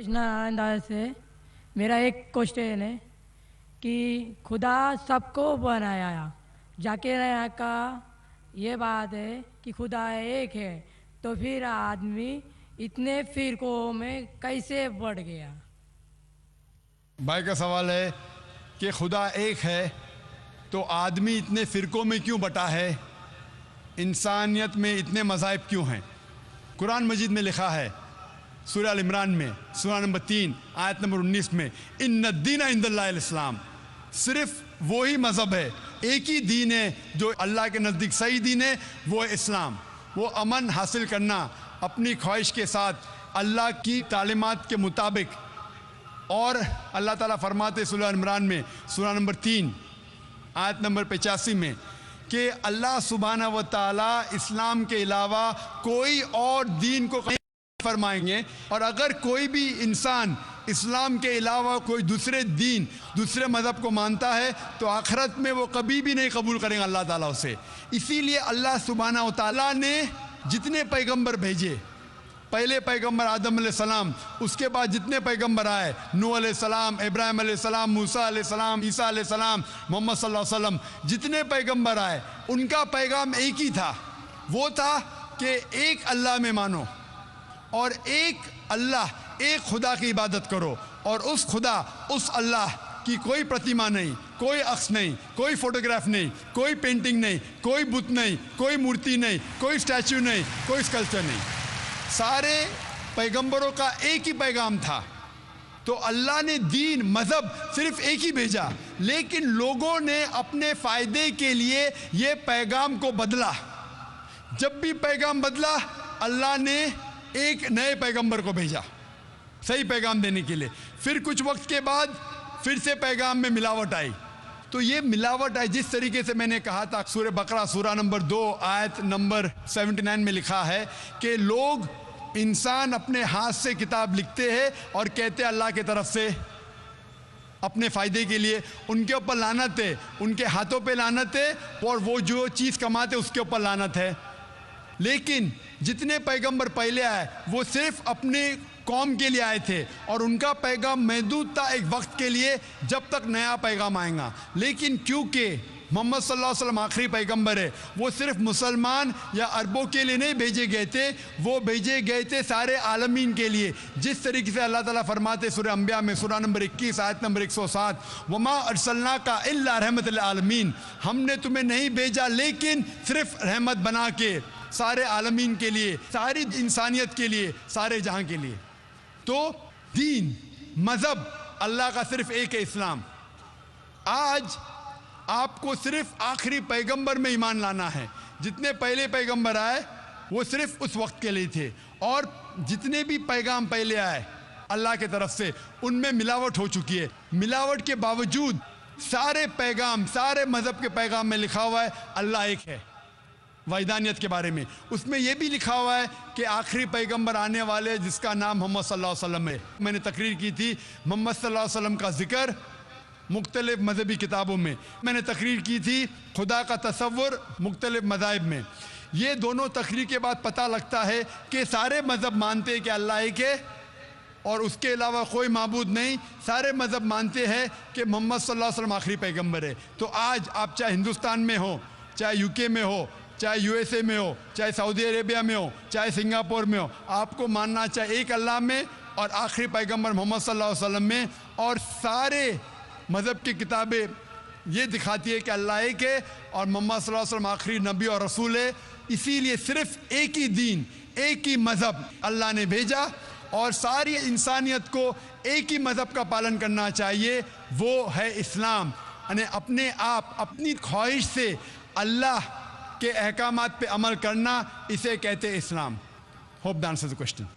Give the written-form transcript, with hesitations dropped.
पूछना अंदाज से मेरा एक क्वेश्चन है कि खुदा सबको बनाया, जाकिर नायक का ये बात है कि खुदा एक है, तो फिर आदमी इतने फिरकों में कैसे बढ़ गया। भाई का सवाल है कि खुदा एक है तो आदमी इतने फ़िरक़ों में क्यों बटा है, इंसानियत में इतने मज़ाहिब क्यों हैं। कुरान मजीद में लिखा है सूरह अल इमरान में सूरह नंबर 3 आयत नंबर 19 में, इन्ना दीना इंदल्लाहिल इस्लाम, सिर्फ वही मज़हब है, एक ही दीन है जो अल्लाह के नज़दीक सही दीन है, वो है इस्लाम। वो अमन हासिल करना अपनी ख्वाहिश के साथ अल्लाह की तालीमात के मुताबिक। और अल्लाह ताला फरमाते सूरह इमरान में सूरह नंबर 3 आयत नंबर 85 में कि अल्लाह सुब्हानहू व तआला इस्लाम के अलावा कोई और दीन को नहीं फरमाएंगे, और अगर कोई भी इंसान इस्लाम के अलावा कोई दूसरे दीन दूसरे मज़हब को मानता है तो आखिरत में वो कभी भी नहीं कबूल करेंगे अल्लाह ताला उसे। इसीलिए अल्लाह सुब्हानहू व तआला ने जितने पैगंबर भेजे, पहले पैगंबर आदम अलैहिस्सलाम, उसके बाद जितने पैगंबर आए, नूह अलैहिस्सलाम, इब्राहिम अलैहिस्सलाम, मूसा अलैहिस्सलाम, ईसा अलैहिस्सलाम, मोहम्मद सल्लल्लाहु अलैहि वसल्लम, जितने पैगंबर आए उनका पैगाम एक ही था। वो था कि एक अल्लाह में मानो और एक अल्लाह, एक खुदा की इबादत करो, और उस खुदा, उस अल्लाह की कोई प्रतिमा नहीं, कोई अक्स नहीं, कोई फोटोग्राफ नहीं, कोई पेंटिंग नहीं, कोई बुत नहीं, कोई मूर्ति नहीं, कोई स्टैचू नहीं, कोई स्कल्पचर नहीं। सारे पैगंबरों का एक ही पैगाम था। तो अल्लाह ने दीन, मज़हब सिर्फ एक ही भेजा, लेकिन लोगों ने अपने फ़ायदे के लिए ये पैगाम को बदला। जब भी पैगाम बदला अल्लाह ने एक नए पैगंबर को भेजा सही पैगाम देने के लिए। फिर कुछ वक्त के बाद फिर से पैगाम में मिलावट आई। तो ये मिलावट आई जिस तरीके से मैंने कहा था, सूरह बकरा सूरह नंबर 2 आयत नंबर 79 में लिखा है कि लोग, इंसान अपने हाथ से किताब लिखते हैं और कहते हैं अल्लाह की तरफ से अपने फ़ायदे के लिए। उनके ऊपर लानत है, उनके हाथों पे लानत है, और वो जो चीज़ कमाते उसके ऊपर लानत है। लेकिन जितने पैगंबर पहले आए वो सिर्फ अपने कौम के लिए आए थे, और उनका पैगाम महदूद था एक वक्त के लिए जब तक नया पैगाम आएगा। लेकिन क्योंकि मोहम्मद सल्लल्लाहु अलैहि वसल्लम आखिरी पैगंबर है, वो सिर्फ मुसलमान या अरबों के लिए नहीं भेजे गए थे, वो भेजे गए थे सारे आलमीन के लिए। जिस तरीके से अल्लाह ताला फरमाते सूरह अंबिया में सूरह नंबर 21 आयत नंबर 107, वमा अरसलनाका इल्ला रहमत लिल आलमीन, हमने तुम्हें नहीं भेजा लेकिन सिर्फ रहमत बना के सारे आलमीन के लिए, सारी इंसानियत के लिए, सारे जहां के लिए। तो दीन, मज़हब अल्लाह का सिर्फ एक है, इस्लाम। आज आपको सिर्फ आखिरी पैगंबर में ईमान लाना है। जितने पहले पैगंबर आए वो सिर्फ उस वक्त के लिए थे, और जितने भी पैगाम पहले आए अल्लाह के तरफ से उनमें मिलावट हो चुकी है। मिलावट के बावजूद सारे पैगाम, सारे मज़हब के पैगाम में लिखा हुआ है अल्लाह एक है, वैदानियत के बारे में। उसमें यह भी लिखा हुआ है कि आखिरी पैगंबर आने वाले जिसका नाम मोहम्मद सल्लल्लाहु अलैहि वसल्लम है। मैंने तकरीर की थी मोहम्मद सल्लल्लाहु अलैहि वसल्लम का जिक्र मुख्तलिफ मजहबी किताबों में। मैंने तकरीर की थी खुदा का तसव्वुर मुख्तलिफ मज़ाहिब में। ये दोनों तकरीर के बाद पता लगता है कि सारे मज़हब मानते हैं कि अल्लाह एक है और उसके अलावा कोई माबूद नहीं। सारे मज़हब मानते हैं कि मोहम्मद सल्लल्लाहु अलैहि वसल्लम आखिरी पैगंबर है। तो आज आप चाहे हिंदुस्तान में हो, चाहे यूके में हो, चाहे यूएसए में हो, चाहे सऊदी अरेबिया में हो, चाहे सिंगापुर में हो, आपको मानना चाहे एक अल्लाह में और आखिरी पैगंबर मोहम्मद सल्लल्लाहु अलैहि वसल्लम में। और सारे मज़हब की किताबें ये दिखाती है कि अल्लाह एक है और मोहम्मद सल्लल्लाहु अलैहि वसल्लम आखिरी नबी और रसूल है। इसीलिए सिर्फ एक ही दीन, एक ही मज़हब अल्लाह ने भेजा, और सारी इंसानियत को एक ही मज़हब का पालन करना चाहिए, वो है इस्लाम। यानी अपने आप, अपनी ख्वाहिश से अल्लाह के अहकामात पे अमल करना, इसे कहते हैं इस्लाम। Hope that answers the question.